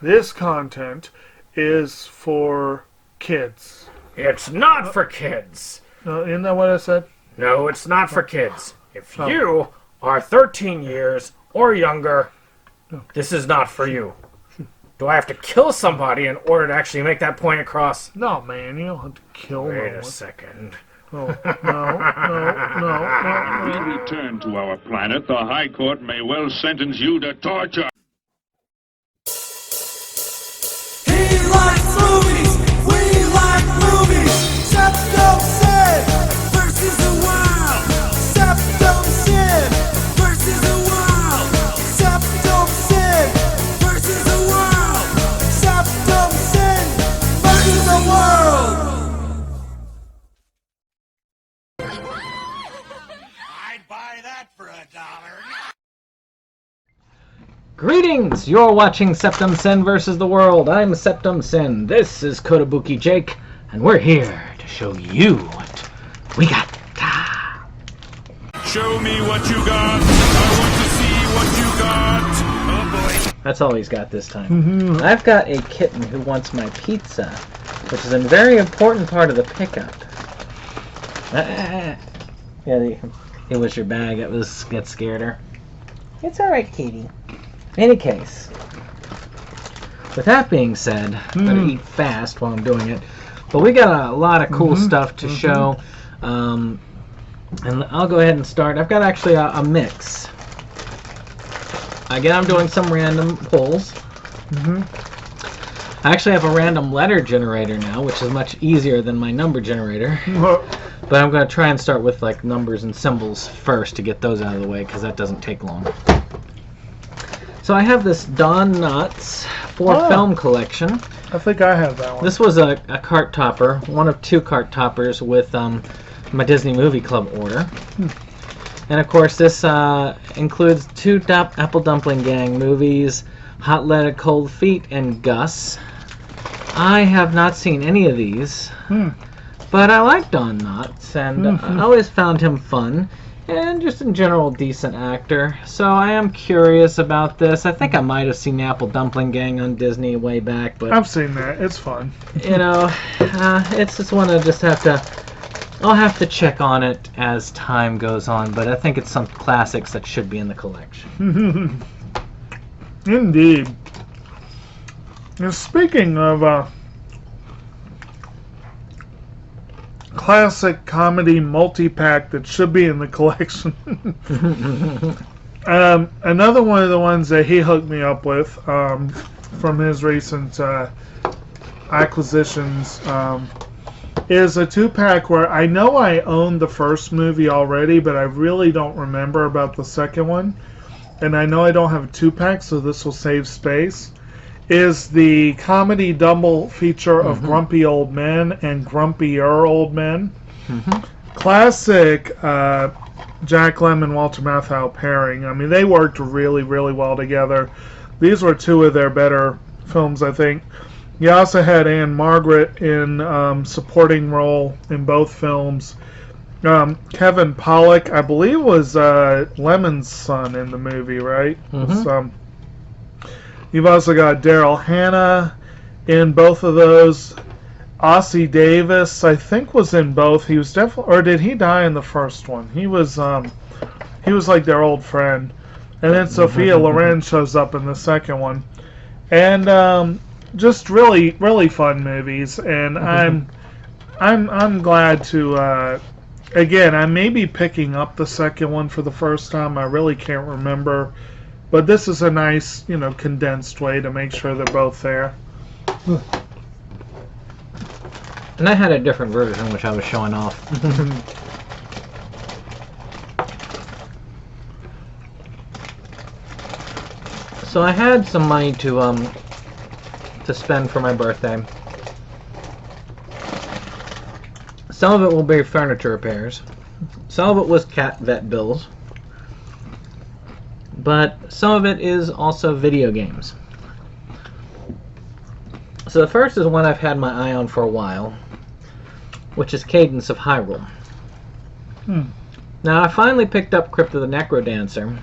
this content is for kids. It's not for kids. Isn't that what I said? No, it's not for kids. If you are 13 years or younger, this is not for you. Do I have to kill somebody in order to actually make that point across? No, man, you don't have to kill Wait no a one. second. No. When we return to our planet, the High Court may well sentence you to torture. He likes movies, we like movies. SeptumSin versus the world. SeptumSin versus the world. SeptumSin versus the world. SeptumSin versus the world. I'd buy that for $1. Greetings! You're watching SeptumSin vs. the World. I'm SeptumSin. This is Kotobukijake, and we're here to show you what we got. Show me what you got. I want to see what you got. Oh boy. That's all he's got this time. I've got a kitten who wants my pizza, which is a very important part of the pickup. Yeah, it was your bag. That scared her. It's alright, Katie. In any case, with that being said, I'm going to eat fast while I'm doing it. But we got a lot of cool stuff to show. And I'll go ahead and start. I've got actually a mix. Again, I'm doing some random pulls. I actually have a random letter generator now, which is much easier than my number generator. But I'm going to try and start with like numbers and symbols first to get those out of the way, because that doesn't take long. So I have this Don Knotts film collection. I think I have that one. This was a cart topper, one of 2 cart toppers with my Disney Movie Club order. And of course this includes 2 Apple Dumpling Gang movies, Hot Lead, Cold Feet, and Gus. I have not seen any of these, but I like Don Knotts, and I always found him fun. And just in general, decent actor. So I am curious about this. I think I might have seen the Apple Dumpling Gang on Disney way back, but I've seen that. It's fun. You know, it's just one I just have to. I'll have to check on it as time goes on. But I think it's some classics that should be in the collection. Indeed. And speaking of classic comedy multi-pack that should be in the collection. Another one of the ones that he hooked me up with from his recent acquisitions is a 2-pack where I know I own the first movie already, but I really don't remember about the second one. And I know I don't have a 2-pack, so this will save space. Is the comedy double feature of Grumpy Old Men and Grumpier Old Men. Classic Jack Lemmon, Walter Matthau pairing. I mean, they worked really, really well together. These were 2 of their better films, I think. You also had Anne Margaret in supporting role in both films. Kevin Pollak, I believe, was Lemon's son in the movie, right? You've also got Daryl Hannah in both of those. Ossie Davis, I think, was in both. He was definitely, or did he die in the first one? He was like their old friend. And then Sophia Loren shows up in the second one. And just really, really fun movies. And I'm glad to. Again, I may be picking up the second one for the first time. I really can't remember. But this is a nice, condensed way to make sure they're both there. And I had a different version, which I was showing off. So I had some money to spend for my birthday. Some of it will be furniture repairs. Some of it was cat vet bills. But some of it is also video games. So the first is one I've had my eye on for a while, which is Cadence of Hyrule. Now I finally picked up Crypt of the Necrodancer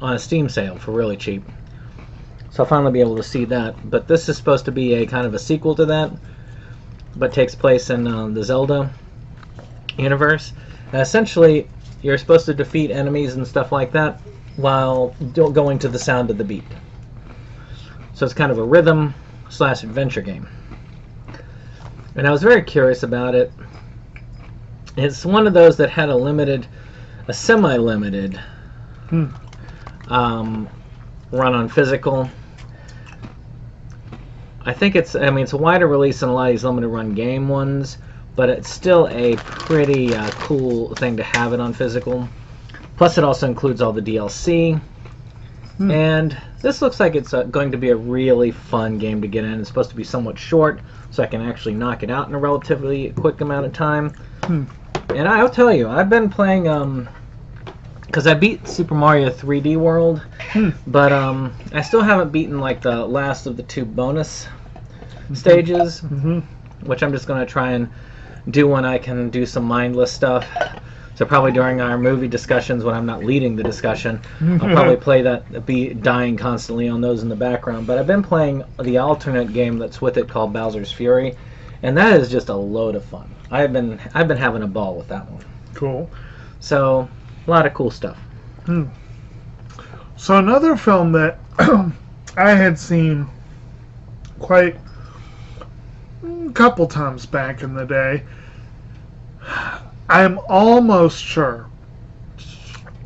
on a Steam sale for really cheap. So I'll finally be able to see that. But this is supposed to be a kind of a sequel to that, but takes place in the Zelda universe. Essentially, you're supposed to defeat enemies and stuff like that while going to the sound of the beat. So it's kind of a rhythm/adventure game. And I was very curious about it. It's one of those that had a semi-limited run on physical. I think it's a wider release than a lot of these limited run game ones, but it's still a pretty cool thing to have it on physical. Plus, it also includes all the DLC. And this looks like it's going to be a really fun game to get in. It's supposed to be somewhat short, so I can actually knock it out in a relatively quick amount of time. And I'll tell you, I've been playing, because I beat Super Mario 3D World, but I still haven't beaten like the last of the 2 bonus stages, which I'm just going to try and do when I can do some mindless stuff. So probably during our movie discussions, when I'm not leading the discussion, I'll probably play that, be dying constantly on those in the background. But I've been playing the alternate game that's with it called Bowser's Fury, and that is just a load of fun. I've been having a ball with that one. Cool. So a lot of cool stuff. So another film that I had seen quite a couple times back in the day. I'm almost sure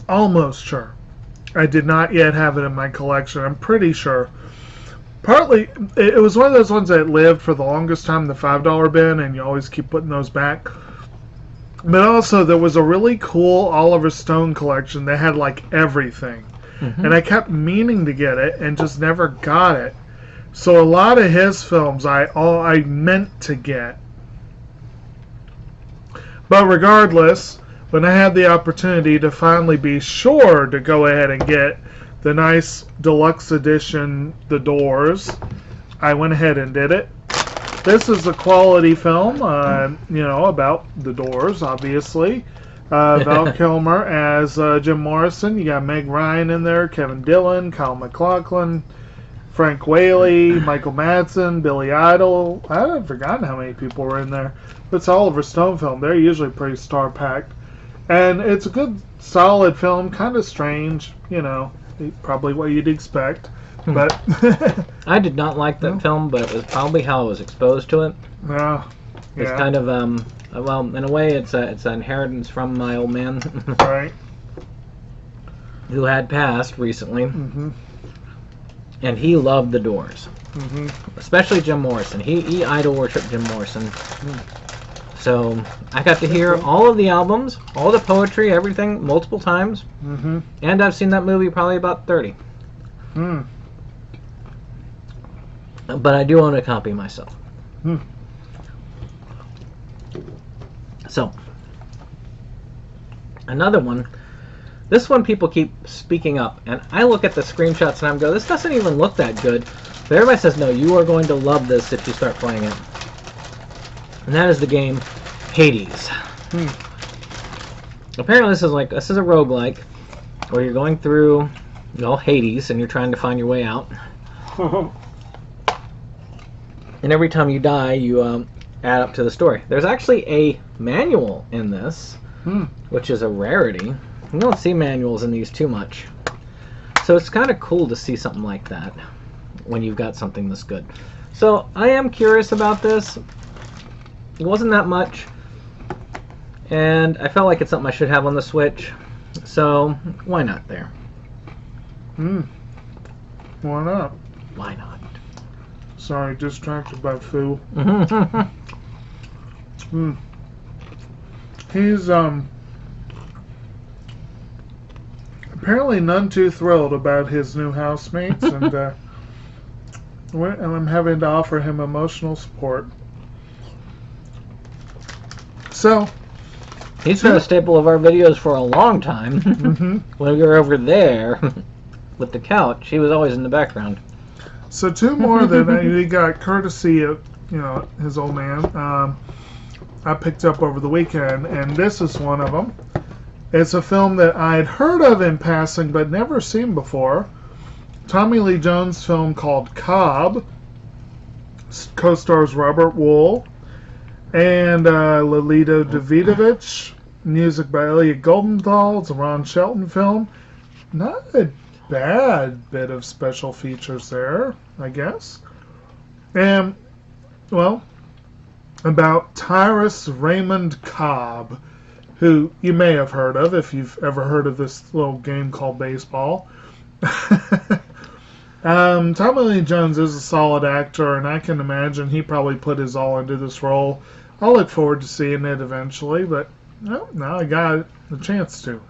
I did not yet have it in my collection. I'm pretty sure. Partly, it was one of those ones that lived for the longest time, the $5 bin, and you always keep putting those back. But also, there was a really cool Oliver Stone collection that had, like, everything. And I kept meaning to get it and just never got it. So a lot of his films I meant to get. But regardless, when I had the opportunity to finally be sure to go ahead and get the nice deluxe edition, The Doors, I went ahead and did it. This is a quality film, about The Doors, obviously. Val Kilmer as Jim Morrison. You got Meg Ryan in there, Kevin Dillon, Kyle MacLachlan, Frank Whaley, Michael Madsen, Billy Idol. I haven't forgotten how many people were in there. It's an Oliver Stone film. They're usually pretty star-packed. And it's a good, solid film. Kind of strange, probably what you'd expect. But I did not like that film, but it was probably how I was exposed to it. It's kind of, in a way, it's an inheritance from my old man. Right. Who had passed recently. And he loved The Doors. Especially Jim Morrison. He idol-worshipped Jim Morrison. So I got to hear all of the albums, all the poetry, everything, multiple times. And I've seen that movie probably about 30. But I do own a copy myself. So, another one. This one people keep speaking up, and I look at the screenshots and I'm go, this doesn't even look that good. But everybody says, no, you are going to love this if you start playing it. And that is the game Hades. Apparently this is a roguelike where you're going through Hades and you're trying to find your way out. And every time you die, you add up to the story. There's actually a manual in this, which is a rarity. You don't see manuals in these too much. So it's kind of cool to see something like that when you've got something this good. So I am curious about this. It wasn't that much. And I felt like it's something I should have on the Switch. So why not there? Why not? Why not? Sorry, distracted by Foo. He's apparently none too thrilled about his new housemates, and I'm having to offer him emotional support. So he's been a staple of our videos for a long time. When we were over there with the couch, he was always in the background. So 2 more that he got courtesy of, his old man. I picked up over the weekend, and this is one of them. It's a film that I'd heard of in passing but never seen before, Tommy Lee Jones film called Cobb. Co-stars Robert Wool and Lolita Davidovich. Music by Elliot Goldenthal. It's a Ron Shelton film. Not a bad bit of special features there, I guess. And, well, about Tyrus Raymond Cobb, who you may have heard of if you've ever heard of this little game called baseball. Tommy Lee Jones is a solid actor, and I can imagine he probably put his all into this role. I'll look forward to seeing it eventually, but well, now I got the chance to.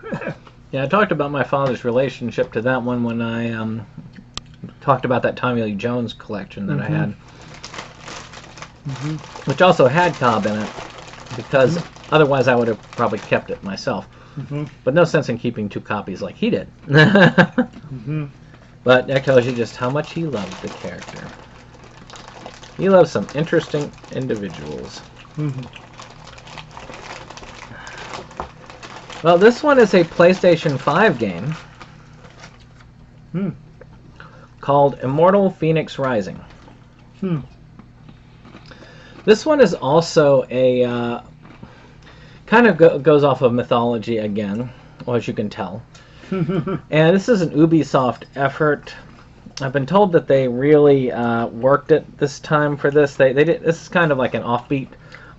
Yeah, I talked about my father's relationship to that one when I talked about that Tommy Lee Jones collection that I had. Which also had Cobb in it, because otherwise I would have probably kept it myself. But no sense in keeping 2 copies like he did. But that tells you just how much he loved the character. He loves some interesting individuals. Well, this one is a PlayStation 5 game called Immortal Phoenix Rising. This one is also a kind of goes off of mythology again, as you can tell. And this is an Ubisoft effort. I've been told that they really worked it this time for this. They did. This is kind of like an offbeat,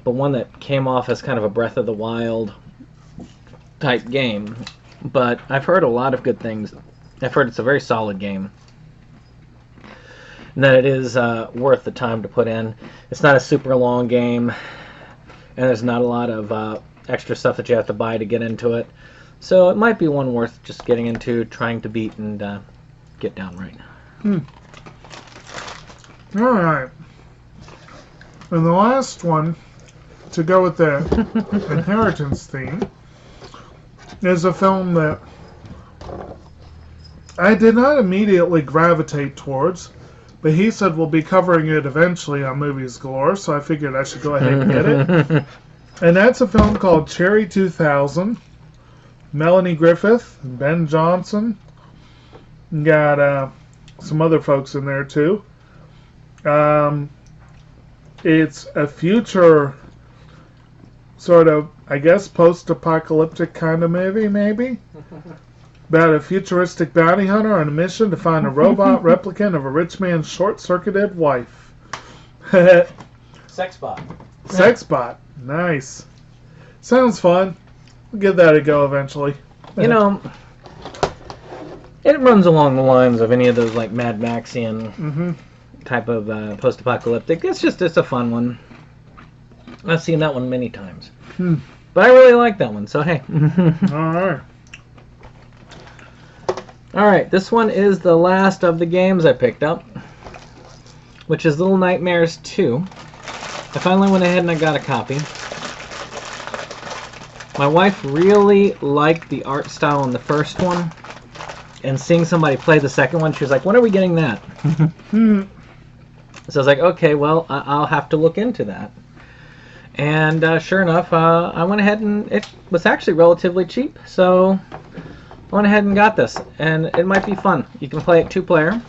but one that came off as kind of a Breath of the Wild type game. But I've heard a lot of good things. I've heard it's a very solid game, and that it is worth the time to put in. It's not a super long game, and there's not a lot of extra stuff that you have to buy to get into it. So it might be one worth just getting into, trying to beat, and get down right. Alright. And the last one, to go with the inheritance theme, is a film that I did not immediately gravitate towards, but he said we'll be covering it eventually on Movies Galore, so I figured I should go ahead and get it. And that's a film called Cherry 2000. Melanie Griffith, Ben Johnson. Got some other folks in there too. It's a future sort of, I guess, post-apocalyptic kind of movie, maybe? About a futuristic bounty hunter on a mission to find a robot replicant of a rich man's short-circuited wife. Sexbot. Sexbot. Nice. Sounds fun. We'll give that a go eventually. You know, it runs along the lines of any of those like Mad Maxian type of post-apocalyptic. It's a fun one. I've seen that one many times. But I really like that one, so hey. Alright. Alright, this one is the last of the games I picked up, which is Little Nightmares 2. I finally went ahead and I got a copy. My wife really liked the art style in the first one, and seeing somebody play the second one, she was like, when are we getting that? So I was like, okay, well, I'll have to look into that. And sure enough, I went ahead and it was actually relatively cheap, so I went ahead and got this. And it might be fun. You can play it 2-player,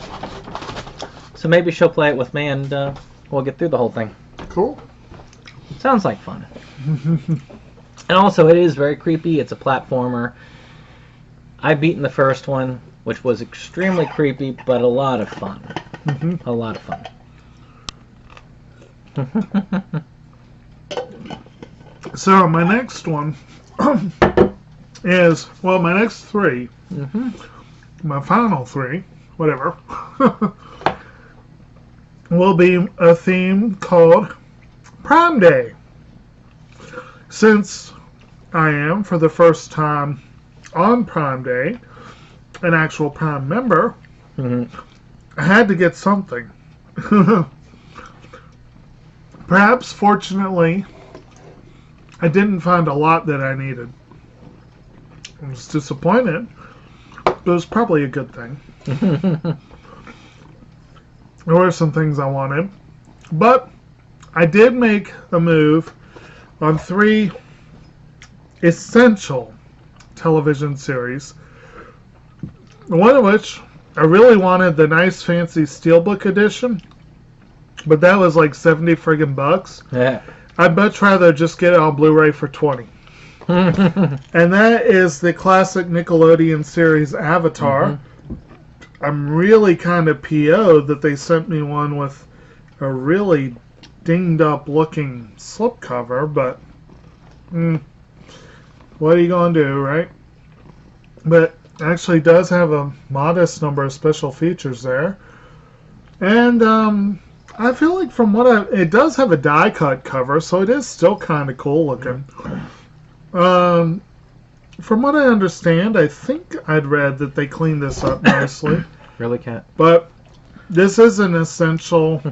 so maybe she'll play it with me and we'll get through the whole thing. Cool. Sounds like fun. And also, it is very creepy. It's a platformer. I've beaten the first one, which was extremely creepy, but a lot of fun. A lot of fun. So, my next one is, well, my next 3, my final 3, whatever, will be a theme called Prime Day. Since I am, for the first time on Prime Day, an actual Prime member, I had to get something. Perhaps, fortunately, I didn't find a lot that I needed. I was disappointed, but it was probably a good thing. There were some things I wanted, but I did make a move on 3 essential television series, one of which I really wanted the nice fancy Steelbook edition, but that was like 70 friggin' bucks. Yeah. I'd much rather just get it on Blu-ray for 20. And that is the classic Nickelodeon series Avatar. I'm really kind of PO'd that they sent me one with a really dinged up looking slipcover, but what are you going to do, right? But it actually does have a modest number of special features there. And I feel like from what it does have a die cut cover, so it is still kind of cool looking. From what I understand, I think I'd read that they cleaned this up nicely. Really, Cat? But this is an essential.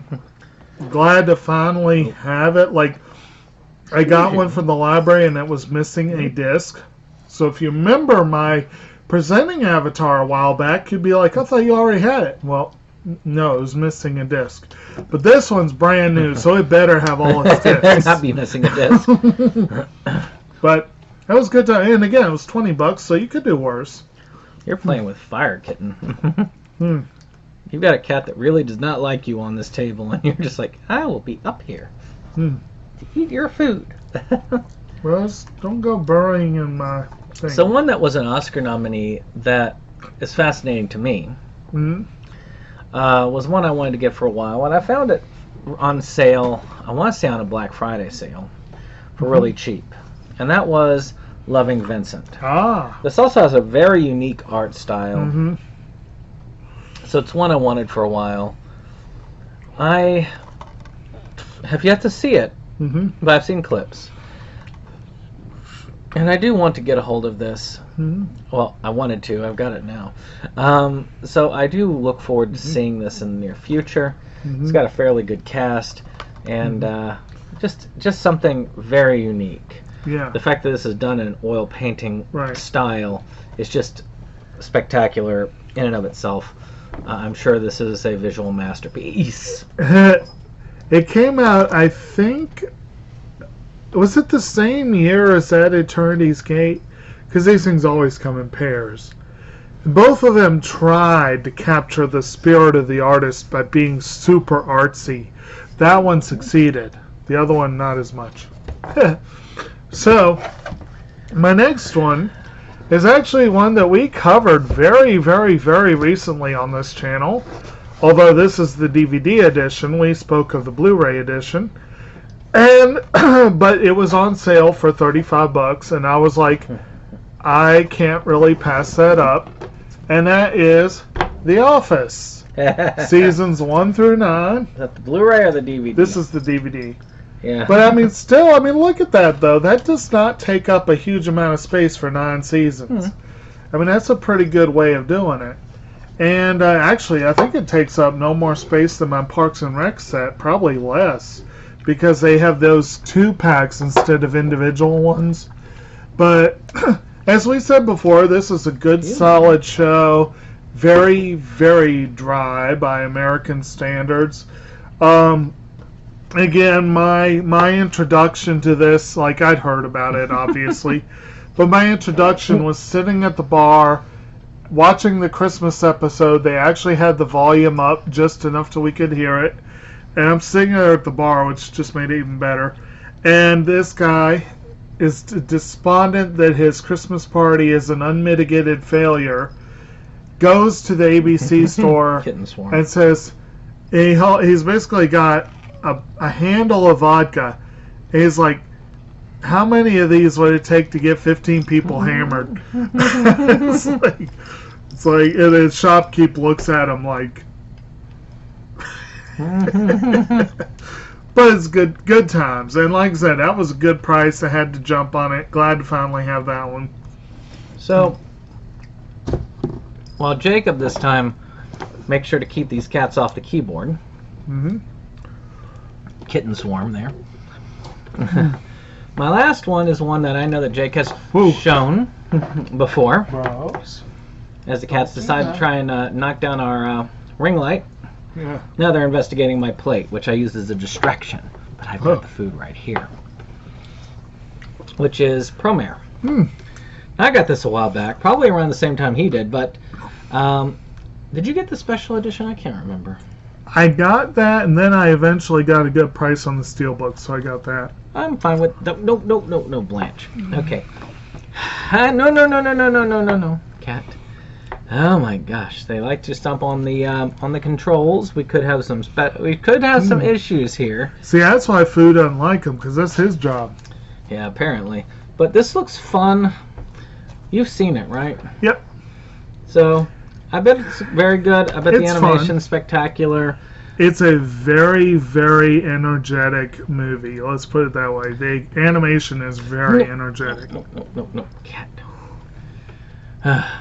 Glad to finally have it. Like, I got one from the library and it was missing a disc. So if you remember my presenting Avatar a while back, you'd be like, I thought you already had it. Well, no, it was missing a disc. But this one's brand new, so it better have all its discs. Not be missing a disc. But that was good time. And again, it was $20, so you could do worse. You're playing with fire, kitten. You've got a cat that really does not like you on this table, and you're just like, I will be up here to eat your food. Well, don't go burrowing in my thing. So one that was an Oscar nominee that is fascinating to me was one I wanted to get for a while, and I found it on sale, I want to say on a Black Friday sale, for really cheap. And that was Loving Vincent. This also has a very unique art style. So it's one I wanted for a while. I have yet to see it, but I've seen clips. And I do want to get a hold of this. Well, I wanted to. I've got it now. So I do look forward to seeing this in the near future. It's got a fairly good cast, and just something very unique. Yeah. The fact that this is done in an oil painting style is just spectacular in and of itself. I'm sure this is a visual masterpiece. It came out, I think, was it the same year as At Eternity's Gate? Because these things always come in pairs. Both of them tried to capture the spirit of the artist by being super artsy. That one succeeded. The other one, not as much. So, my next one is actually one that we covered very, very, very recently on this channel. Although this is the DVD edition, we spoke of the Blu-ray edition. And but it was on sale for $35, and I was like, I can't really pass that up. And that is The Office. Seasons 1 through 9. Is that the Blu-ray or the DVD? This is the DVD. Yeah. But I mean, still, I mean, look at that, though. That does not take up a huge amount of space for 9 seasons. I mean, that's a pretty good way of doing it. And actually, I think it takes up no more space than my Parks and Rec set, probably less, because they have those 2-packs instead of individual ones. But as we said before, this is a good, solid show. Very, very dry by American standards. Again, my introduction to this, like, I'd heard about it, obviously, but my introduction was sitting at the bar, watching the Christmas episode. They actually had the volume up just enough so we could hear it, and I'm sitting there at the bar, which just made it even better, and this guy is despondent that his Christmas party is an unmitigated failure, goes to the ABC store and says, he's basically got a handle of vodka. He's like, how many of these would it take to get 15 people hammered? it's like, and the shopkeep looks at him like, but it's good times. And like I said, that was a good price. I had to jump on it. Glad to finally have that one. So, while Jacob this time makes sure to keep these cats off the keyboard. Kitten swarm there. My last one is one that I know that Jake has shown before. As the cats decide to try and knock down our ring light. Now they're investigating my plate, which I use as a distraction. But I've got the food right here. Which is Promare. I got this a while back, probably around the same time he did, but Did you get the special edition? I can't remember. I got that, and then I eventually got a good price on the Steelbook, so I got that. I'm fine with no, Blanche. Okay. No, cat. Oh my gosh, they like to stomp on the controls. We could have some some issues here. See, that's why Fu doesn't like him, because that's his job. Yeah, apparently. But this looks fun. You've seen it, right? Yep. So, I bet it's very good. I bet the It's animation's spectacular. It's a very, very energetic movie. Let's put it that way. The animation is very energetic. No, cat. Yeah,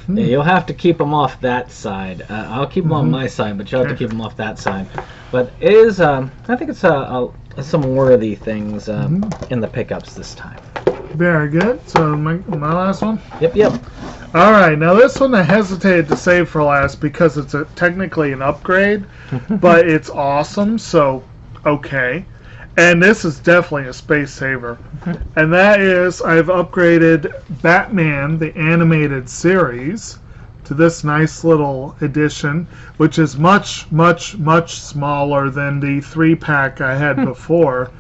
you'll have to keep them off that side. I'll keep them on my side, but you'll have to keep them off that side. But it is, I think it's some worthy things in the pickups this time. Very good. So my last one? Yep. All right, now this one I hesitated to save for last because it's technically an upgrade, but it's awesome, so okay. And this is definitely a space saver. And that is, I've upgraded Batman, the animated series, to this nice little edition, which is much, much, much smaller than the 3-pack I had before.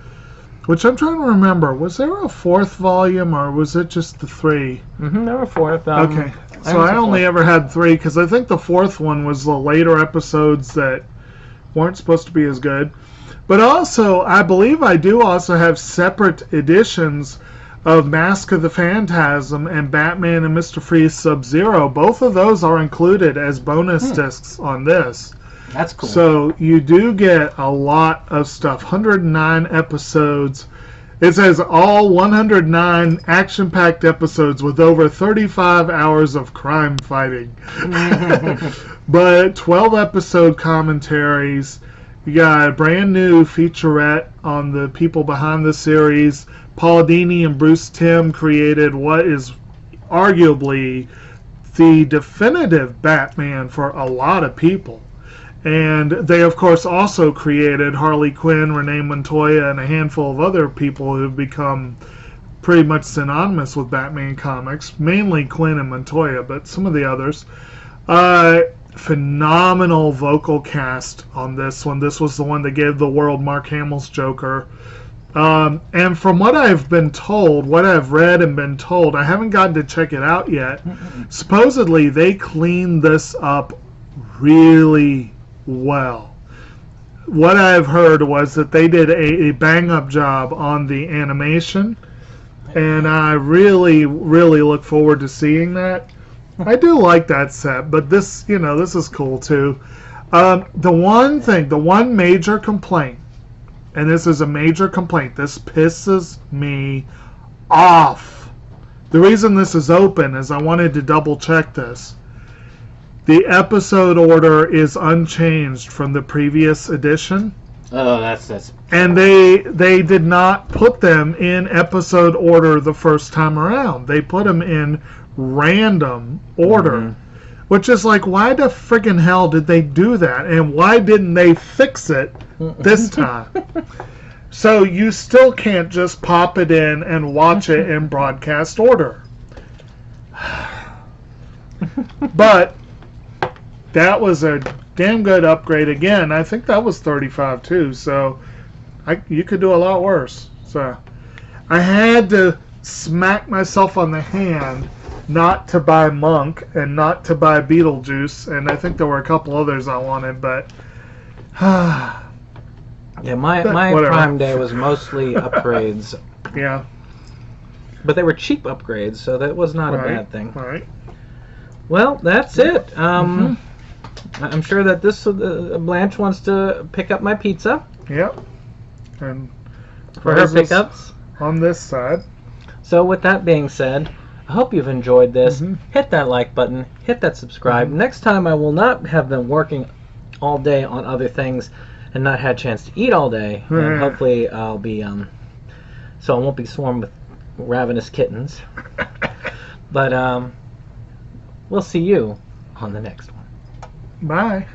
Which I'm trying to remember. Was there a 4th volume, or was it just the 3? There were 4th. Okay. So I only ever had 3, because I think the 4th one was the later episodes that weren't supposed to be as good. But also, I believe I do also have separate editions of Mask of the Phantasm and Batman and Mr. Freeze Sub-Zero. Both of those are included as bonus discs on this. That's cool. So you do get a lot of stuff. 109 episodes. It says all 109 action-packed episodes with over 35 hours of crime fighting. But 12 episode commentaries. You got a brand new featurette on the people behind the series. Paul Dini and Bruce Timm created what is arguably the definitive Batman for a lot of people. And they, of course, also created Harley Quinn, Renee Montoya, and a handful of other people who've become pretty much synonymous with Batman comics. Mainly Quinn and Montoya, but some of the others. Phenomenal vocal cast on this one. This was the one that gave the world Mark Hamill's Joker. And from what I've been told, what I've read and been told, I haven't gotten to check it out yet. Supposedly, they cleaned this up really well. What I've heard was that they did a bang-up job on the animation, and I really, really look forward to seeing that. I do like that set, but this, this is cool too. The one major complaint, and this is a major complaint, this pisses me off. The reason this is open is I wanted to double check this. The episode order is unchanged from the previous edition. Oh, that's. And they did not put them in episode order the first time around. They put them in random order, which is like, why the friggin' hell did they do that? And why didn't they fix it this time? So you still can't just pop it in and watch it in broadcast order. But that was a damn good upgrade again. I think that was 35 too, so you could do a lot worse. So I had to smack myself on the hand not to buy Monk and not to buy Beetlejuice, and I think there were a couple others I wanted, but yeah, my Prime Day was mostly upgrades. Yeah, but they were cheap upgrades, so that was not a bad thing. All right. Well, that's it. I'm sure that this Blanche wants to pick up my pizza. Yep. And for her pickups on this side. So with that being said, I hope you've enjoyed this. Hit that like button. Hit that subscribe. Next time I will not have been working all day on other things and not had a chance to eat all day. And hopefully I'll be so I won't be swarmed with ravenous kittens. But we'll see you on the next one. Bye.